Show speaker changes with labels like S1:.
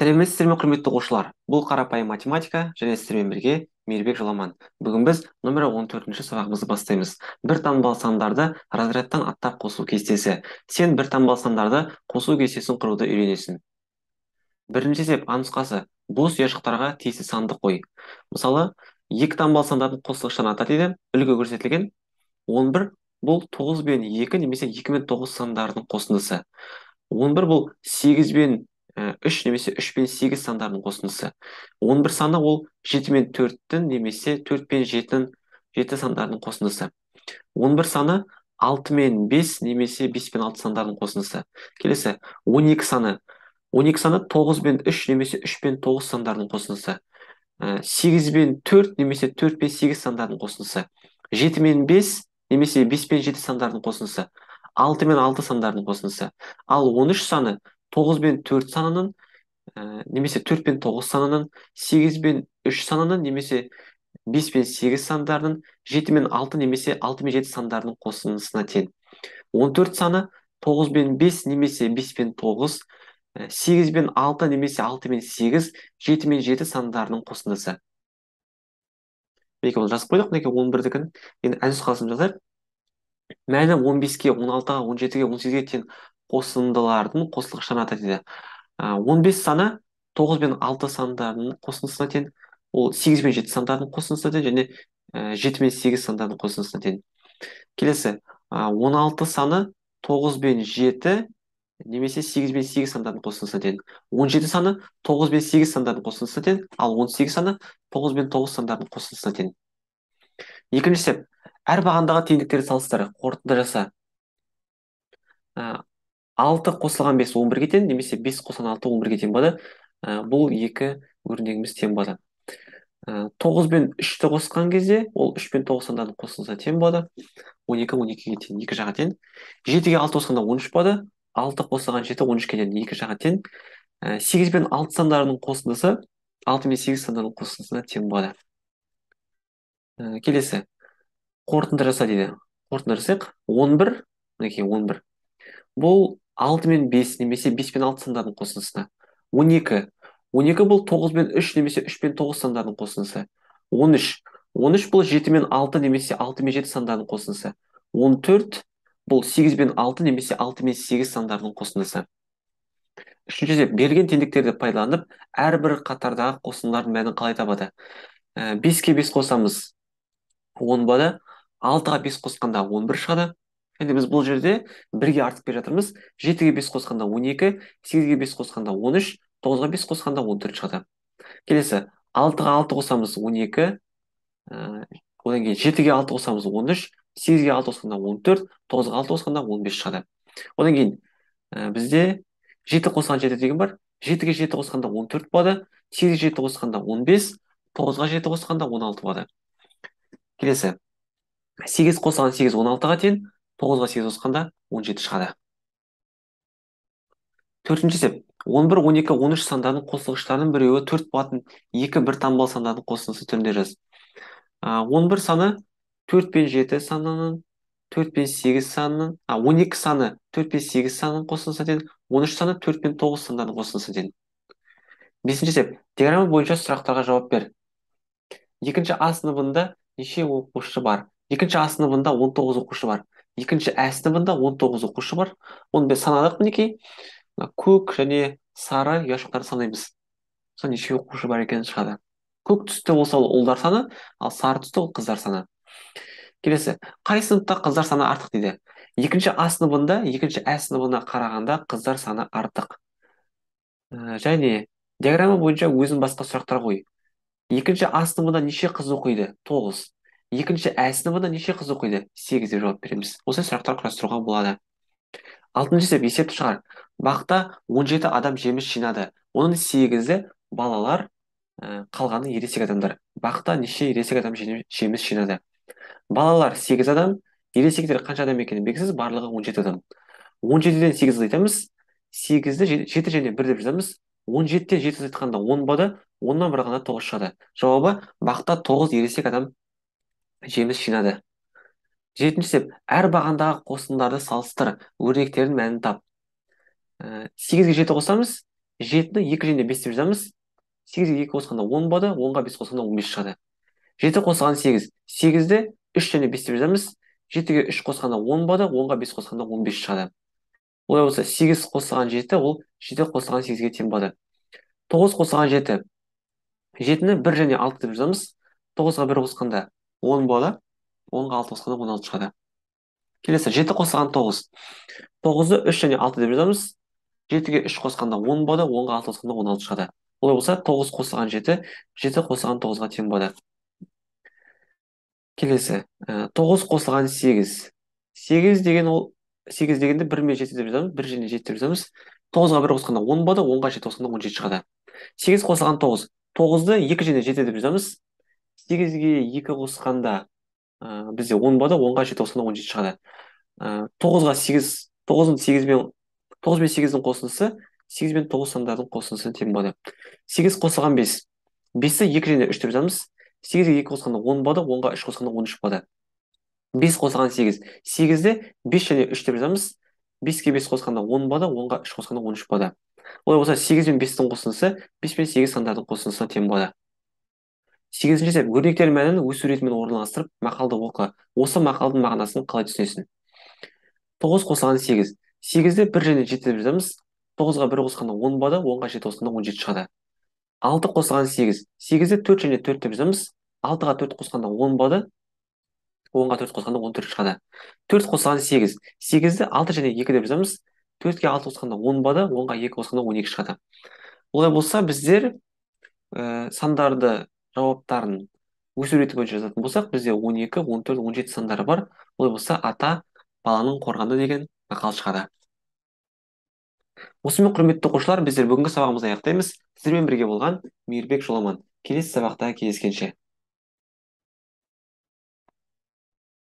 S1: сәлеметсіздер ме, құрметті оқушылар? Бұл қарапайым математика және сіздермен бірге Мейірбек Жоламан. Бүгін біз нөмірі 14-ші сабағымызды бастаймыз. Бір таңбалы сандарды разрядтан аттап қосу кестесі. Сен бір таңбалы сандарды қосу кестесін құруды үйренесің. Бірінші есеп А нұсқасы. Бос ұяшықтарға тиісті санды қой. Мысалы, екі таңбалы сандардың қосылғыштарын ата дейді. Үлгі көрсетілген 11 бұл 9 бен 2 немесе 2 мен 9 сандардың қосындысы. 11 бұл 8 бен 3 немесе 3 бен 8 сандарының қосындысы. 11 саны ол 7 мен 4-тің немесе 4 бен 7-дің 7 сандарының қосындысы. 11 саны 6 мен 5 немесе 5 бен 6 сандарының қосындысы. Келесі 12 саны. 12 саны 9 бен 3 немесе 3 бен 9 сандарының қосындысы. 8 бен 4 немесе 4 бен 8 сандарының қосындысы. 7 мен 5 немесе 5 бен 7 сандарының қосындысы. 6 мен 6 сандарының қосындысы. Ал 13 саны 9 бен 4 санының немесе 4 бен 9 санының, 8 бен 3 санының немесе 5 бен 8 сандарының, 7 мен 6 немесе 6 мен 7 сандарының қосындысына тең. 14 саны 9 бен 5 немесе 5 бен 9, 8 бен 6 немесе 6 бен 8, 7 мен 7 сандарының қосындысы. Беке оны жазып қойдық, неге 11-дікін. Енді ән нұсқасын жазайық. Мәні 15-ге, 16-ға, 17-ге, 18-ге тең қосындылардың қосылғыштарын ата дейді. 15 саны 9 бен 6 сандарының қосындысына тең, ол 8 бен 7 сандарының қосындысына тең және 7 бен 8 сандарының қосындысына тең. Келесі 16 саны 9 бен 7 немесе 8 бен 8 сандарының қосындысына тең. 17 саны 9 бен 8 сандарының қосындысына тең, ал 18 саны 9 бен 9 сандарының қосындысына тең. Екінші есеп, әр бағандағы теңдіктерді салыстыр, қорытынды жаса. 6 қосылған 5 11-ге тең, немесе 5 қосылған 6 11-ге тең болады. Бұл екі өрнегіміз тең болады. 9 бен 3-ті қосқан кезде, ол 3 бен 9 сандарының қосылса тең болады. 12 12-ге тең, екі жаға тең. 7-ге 6 қосқанда 13 болады. 6 қосылған 7 13-ге тең, екі жаға тең. 8 бен 6 сандарының қосындысы 6 мен 8 сандарының қосындысына тең болады. Келесі, қорытынды жаса дейді. Қорытынды жасайық. 11, мінекей 11. Бұл 6 мен 5 немесе 5 пен 6 сандарының қосындысына. 12. 12 бұл 9 бен 3 немесе 3 пен 9 сандарының қосындысы. 13. 13 бұл 7 мен 6 немесе 6 мен 7 сандарының қосындысы. 14 бұл 8 бен 6 немесе 6 мен 8 сандарының қосындысы. Үшінші есеп, берілген теңдіктерді пайдаланып, әрбір қатардағы қосындылардың мәнін қалай табады? 5-ке 5 қосамыз 10 болады. 6-ға 5 қосқанда 11 шығады. Енді біз бұл жерде 1-ге артып бере жатырмыз. 7-ге 5 қосқанда 12, 8-ге 5 қосқанда 13, 9-ға 5 қосқанда 14 шығады. Келесі, 6-ға 6 қосамыз 12, одан кейін 7-ге 6 қосамыз 13, 8-ге 6 қосқанда 14, 9-ға 6 қосқанда 15 шығады. Одан кейін бізде 7 қосқан 7 деген бар. 7-ге 7 қосқанда 14 болады. 8-ге 7 қосқанда 15, 9-ға 7 қосқанда 16 болады. Келесі, 8 қосқан 8 16-ға тең, 9-ға 8 қосқанда 17 шығады. Төртінші есеп, 11, 12, 13 сандарының қосылғыштарының біреуі 4 болатын екі бір таңбалы сандардың қосындысы түрінде жаз. 11 саны 4 пен 7 санының, 4 пен 8 санының, 12 саны 4 пен 8 санының қосындысы тең, 13 саны 4 пен 9 сандарының қосындысы тең. Бесінші есеп, диаграмма бойынша сұрақтарға жауап бер. Екінші А сыныбында неше оқушы бар? Екінші А сыныбында 19 оқушы бар. Екінші Ә сыныбында 19 оқушы бар. Оны біз санадық, мінекей. Көк және сары ұяшықтарды санаймыз. Сол неше оқушы бар екенін шығады. Көк түсті болса ол ұлдар саны, ал сары түсті ол қыздар саны. Келесі, қай сыныпта қыздар саны артық дейді? Екінші А сыныбында, екінші Ә сыныбына қарағанда қыздар саны артық. Және диаграмма бойынша өзің басқа сұрақтар қой. Екінші А сыныбында неше қыз оқиды? 9. Екінші Ә сыныбында неше қыз оқиды? 8 деп жауап береміз. Осы сұрақтар құрастыруға болады. Алтыншы есеп, есепті шығар. Бақта 17 адам жеміс жинады. Оның 8-і балалар, қалғаны ересек адамдар. Бақта неше ересек адам жеміс жинады? Балалар 8 адам, ересектер қанша адам екені белгісіз, барлығы 17 адам. 17-ден 8 айтамыз, 8-ді 7 және 1 деп жазамыз. 17-ден 7 айтқанда 10 болады, 10-нан бір ғана 9 шығады. Жауабы, бақта 9 ересек адам жеміс жинады. Жетінші есеп, әр бағандағы қосындарды салыстыр, өрнектердің мәнін тап. 8-ге 7 қосамыз, жетіні екі және бес деп жазамыз. Сегізге екі қосқанда 10 болады, онға бес қосқанда 15 шығады. Жеті қосылған сегіз. Сегізді үш және бес деп жазамыз. Жетіге үш қосқанда 10 болады, онға бес қосқанда 15 шығады. Олай болса, сегіз қосылған жеті, ол жеті қосылған сегізге тең болады. Тоғыз қосылған жеті. Жетіні бір және алты деп жазамыз. Тоғызға бір қосқанда 10 болады, онға алты қосқанда 16 шығады. Келесі, жеті қосылған тоғыз. Тоғызды үш және алты деп жазамыз. Жетіге үш қосқанда 10 болады, онға алты қосқанда 16 шығады. Олай болса, тоғыз қосылған жеті, жеті қосылған тоғызға тең болады. Келесі, тоғыз қосылған сегіз. Сегіз дегенді бір мен жеті деп жазамыз, бір және жеті деп жазамыз. Тоғызға бір қосқанда 10 болады, онға жеті қосқанда 17 шығады. Сегіз қосылған тоғыз. Тоғызды екі және жеті деп жазамыз. Сегізге екі қосқанда бізде 10 болады, онға жеті қосқанда 17 шығады. Тоғызға сегіз, тоғыз бен сегіздің қосындысы, сегіз бен тоғыз сандардың қосындысына тең болады. Сегіз қосылған бес. Бесті екі және үш деп жазамыз. Сегізге екі қосқанда 10 болады, онға үш қосқанда 13 болады. Бес қосылған сегіз. Сегізді бес және үш деп жазамыз. Беске бес қосқанда 10 болады, онға үш қосқанда 13 болады. Олай болса, сегіз бен бестің қосындысы бес пен сегіз сандардың қосындысына тең болады. Сегізінші есеп, өрнектер мәнін өз суретімен орналастырып, мақалды оқы. Осы мақалдың мағынасын қалай түсінесің? Тоғыз қосылған сегіз. Сегізді бір және жеті деп жазамыз. Тоғызға бір қосқанда 10 болады, онға жеті қосқанда 17 шығады. Алты қосылған сегіз. Сегізді төрт және төрт деп жазамыз. Алтыға төрт қосқанда 10 болады, онға төрт қосқанда 14 шығады. Төрт қосылған сегіз. Сегізді алты және екі деп жазамыз. Төртке алты қосқанда 10 болады, онға екі қосқанда 12 шығады. Олай болса, біздер сандарды жауаптарын өз суреті бойынша жазатын болсақ, бізде 12, 14, 17 сандары бар. Олай болса, ата баланың қорғаны деген мақал шығады. Осымен, құрметті оқушылар, біздер бүгінгі сабағымызды аяқтаймыз. Сіздермен бірге болған Мейірбек Жоламан. Келесі сабақта кездескенше.